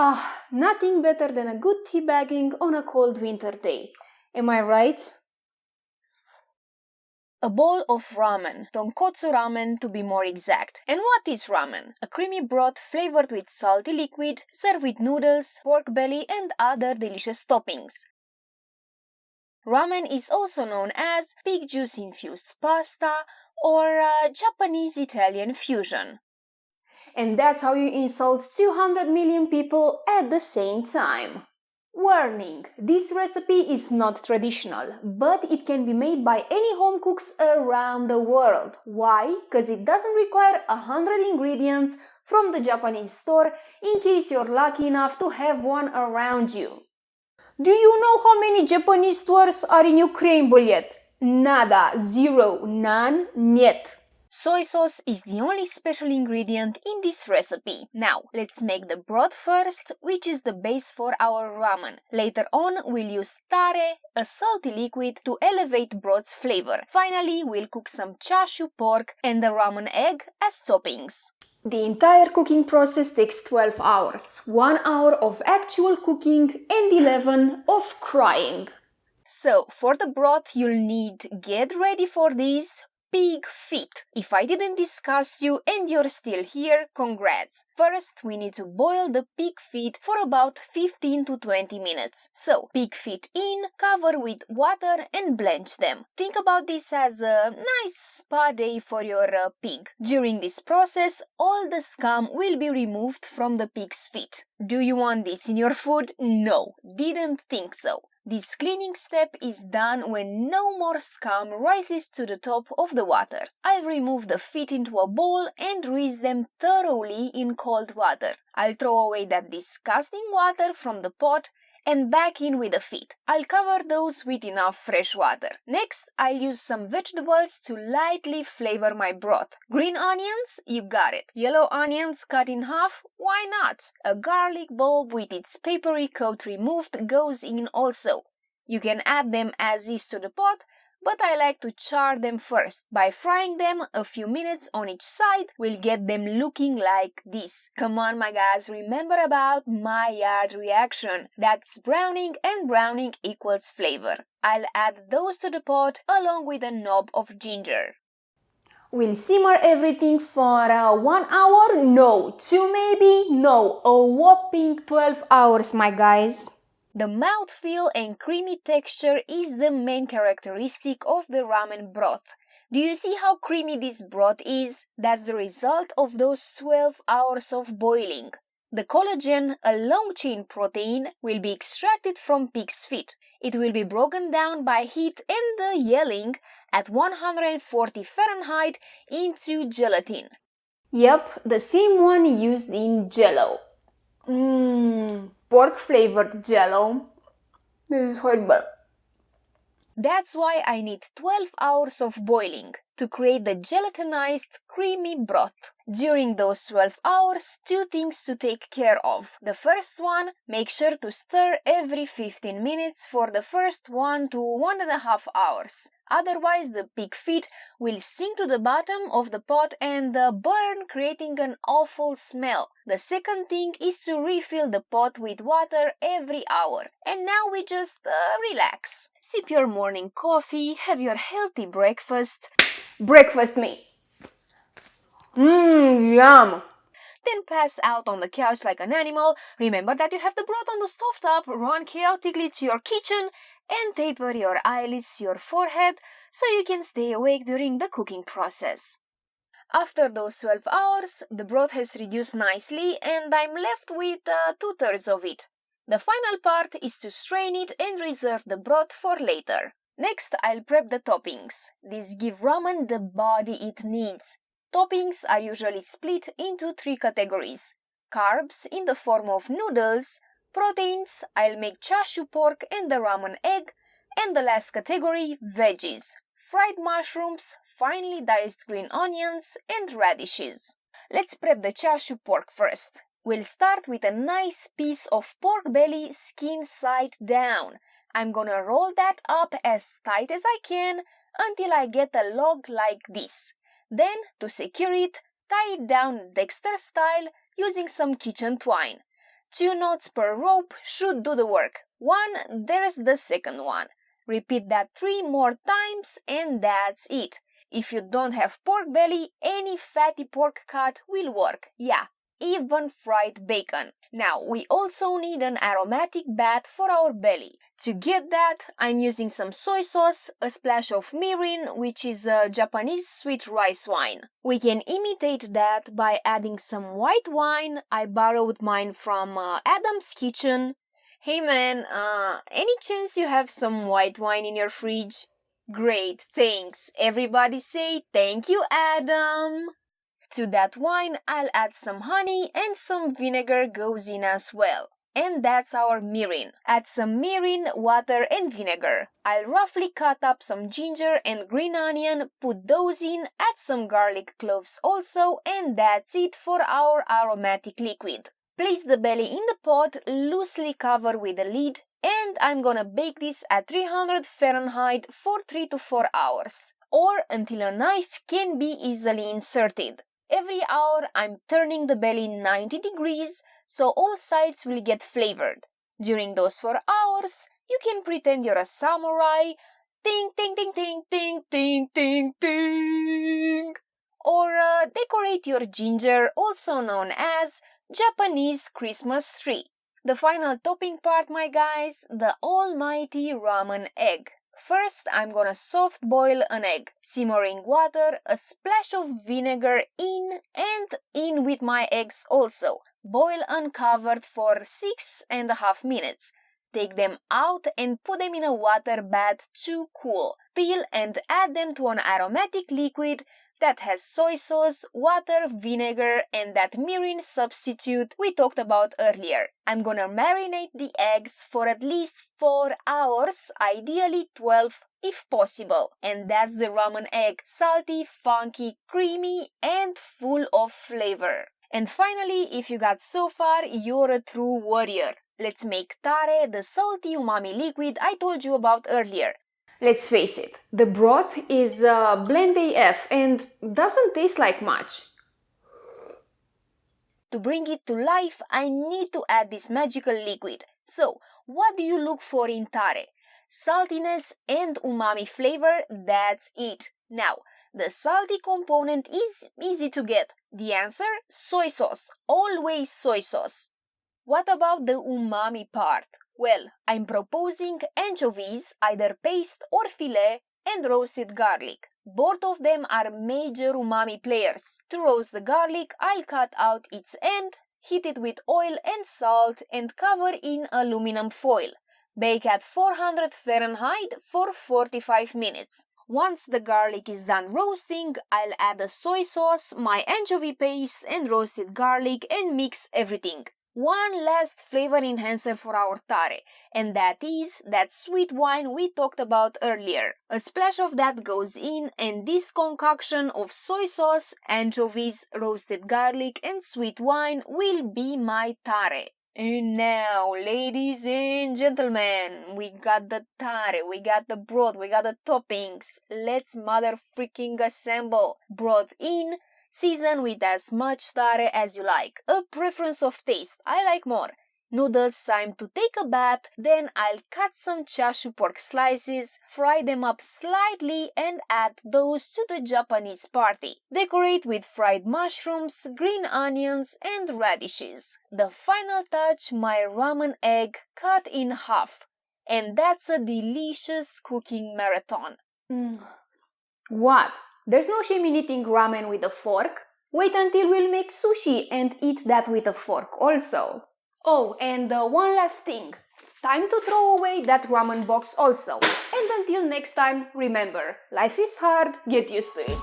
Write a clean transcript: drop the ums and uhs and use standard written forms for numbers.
Ah, nothing better than a good teabagging on a cold winter day. Am I right? A bowl of ramen, tonkotsu to be more exact. And what is ramen? A creamy broth flavored with salty liquid, served with noodles, pork belly and other delicious toppings. Ramen is also known as pig juice infused pasta or Japanese-Italian fusion. And that's how you insult 200 million people at the same time. Warning! This recipe is not traditional, but it can be made by any home cooks around the world. Why? Because it doesn't require 100 ingredients from the Japanese store in case you're lucky enough to have one around you. Do you know how many Japanese stores are in Ukraine, Bolyet? Nada, zero, none, niet. Soy sauce is the only special ingredient in this recipe. Now, let's make the broth first, which is the base for our ramen. Later on, we'll use tare, a salty liquid, to elevate broth's flavor. Finally, we'll cook some chashu pork and the ramenegg as toppings. The entire cooking process takes 12 hours. 1 hour of actual cooking and 11 of crying. So, for the broth, you'll need, get ready for this, pig feet. If I didn't discuss you and you're still here, congrats. First, we need to boil the pig feet for about 15 to 20 minutes. So, pig feet in, cover with water and blanch them. Think about this as a nice spa day for your pig. During this process, all the scum will be removed from the pig's feet. Do you want this in your food? No, didn't think so. This cleaning step is done when no more scum rises to the top of the water. I'll remove the feet into a bowl and rinse them thoroughly in cold water. I'll throw away that disgusting water from the pot and back in with the feet. I'll cover those with enough fresh water. Next, I'll use some vegetables to lightly flavor my broth. Green onions? You got it. Yellow onions cut in half? Why not? A garlic bulb with its papery coat removed goes in also. You can add them as is to the pot, but I like to char them first. By frying them a few minutes on each side, we'll get them looking like this. Come on my guys, remember about Maillard reaction. That's browning and browning equals flavor. I'll add those to the pot along with a knob of ginger. We'll simmer everything for 1 hour? No. 2 maybe? No. A whopping 12 hours, my guys. The mouthfeel and creamy texture is the main characteristic of the ramen broth. Do you see how creamy this broth is? That's the result of those 12 hours of boiling. The collagen, a long-chain protein, will be extracted from pig's feet. It will be broken down by heat and the yelling at 140 Fahrenheit into gelatin. Yep, the same one used in Jello. Pork-flavored Jello. This is horrible. That's why I need 12 hours of boiling to create the gelatinized creamy broth. During those 12 hours, 2 things to take care of. The first one, make sure to stir every 15 minutes for the first 1 to 1.5 hours. Otherwise, the pig feet will sink to the bottom of the pot and burn, creating an awful smell. The second thing is to refill the pot with water every hour. And now we just relax. Sip your morning coffee, have your healthy breakfast. Breakfast me. Yum. Then pass out on the couch like an animal. Remember that you have the broth on the stovetop. Run chaotically to your kitchen and taper your eyelids to your forehead so you can stay awake during the cooking process. After those 12 hours, the broth has reduced nicely and I'm left with 2/3 of it. The final part is to strain it and reserve the broth for later. Next, I'll prep the toppings. These give ramen the body it needs. Toppings are usually split into 3 categories. Carbs in the form of noodles, proteins, I'll make chashupork and the ramenegg, and the last category, veggies, fried mushrooms, finely diced green onions, and radishes. Let's prep the chashupork first. We'll start with a nice piece of pork belly, skin side down. I'm gonna roll that up as tight as I can until I get a log like this. Then, to secure it, tie it down Dexter style using some kitchen twine. 2 knots per rope should do the work. 1, there's the second one. Repeat that 3 more times and that's it. If you don't have pork belly, any fatty pork cut will work. Yeah, even fried bacon. Now, we also need an aromatic bath for our belly. To get that, I'm using some soy sauce, a splash of mirin, which is a Japanese sweet rice wine. We can imitate that by adding some white wine. I borrowed mine from Adam's Kitchen. Hey man, any chance you have some white wine in your fridge? Great, thanks. Everybody say thank you, Adam. To that wine, I'll add some honey and some vinegar goes in as well. And that's our mirin. Add some mirin, water and vinegar. I'll roughly cut up some ginger and green onion, put those in, add some garlic cloves also, and that's it for our aromatic liquid. Place the belly in the pot, loosely cover with a lid, and I'm gonna bake this at 300 Fahrenheit for 3 to 4 hours, or until a knife can be easily inserted. Every hour I'm turning the belly 90 degrees, so all sides will get flavored. During those 4 hours, you can pretend you're a samurai, ting ting ting ting ting ting ting ting, or decorate your ginger, also known as Japanese Christmas tree. The final topping part, my guys, the almighty ramen egg. First, I'm gonna soft boil an egg, simmering water, a splash of vinegar in and in with my eggs also. Boil uncovered for 6.5 minutes. Take them out and put them in a water bath to cool. Peel and add them to an aromatic liquid that has soy sauce, water, vinegar, and that mirin substitute we talked about earlier. I'm gonna marinate the eggs for at least 4 hours, ideally 12 if possible. And that's the ramen egg, salty, funky, creamy, and full of flavor. And finally, if you got so far, you're a true warrior. Let's make tare, the salty umami liquid I told you about earlier. Let's face it, the broth is bland AF and doesn't taste like much. To bring it to life, I need to add this magical liquid. So, what do you look for in tare? Saltiness and umami flavor, that's it. Now, the salty component is easy to get. The answer? Soy sauce. Always soy sauce. What about the umami part? Well, I'm proposing anchovies, either paste or fillet, and roasted garlic. Both of them are major umami players. To roast the garlic, I'll cut out its end, heat it with oil and salt, and cover in aluminum foil. Bake at 400 Fahrenheit for 45 minutes. Once the garlic is done roasting, I'll add the soy sauce, my anchovy paste, and roasted garlic and mix everything. One last flavor enhancer for our tare, and that is that sweet wine we talked about earlier. A splash of that goes in, and this concoction of soy sauce, anchovies, roasted garlic, and sweet wine will be my tare. And now, ladies and gentlemen, we got the tare, we got the broth, we got the toppings. Let's mother freaking assemble. Broth in. Season with as much tare as you like. A preference of taste, I like more. Noodles time to take a bath, then I'll cut some chashupork slices, fry them up slightly and add those to the Japanese party. Decorate with fried mushrooms, green onions and radishes. The final touch, my ramen egg cut in half. And that's a delicious cooking marathon. What? There's no shame in eating ramen with a fork. Wait until we'll make sushi and eat that with a fork also. Oh, and one last thing. Time to throw away that ramen box also. And until next time, remember, life is hard, get used to it.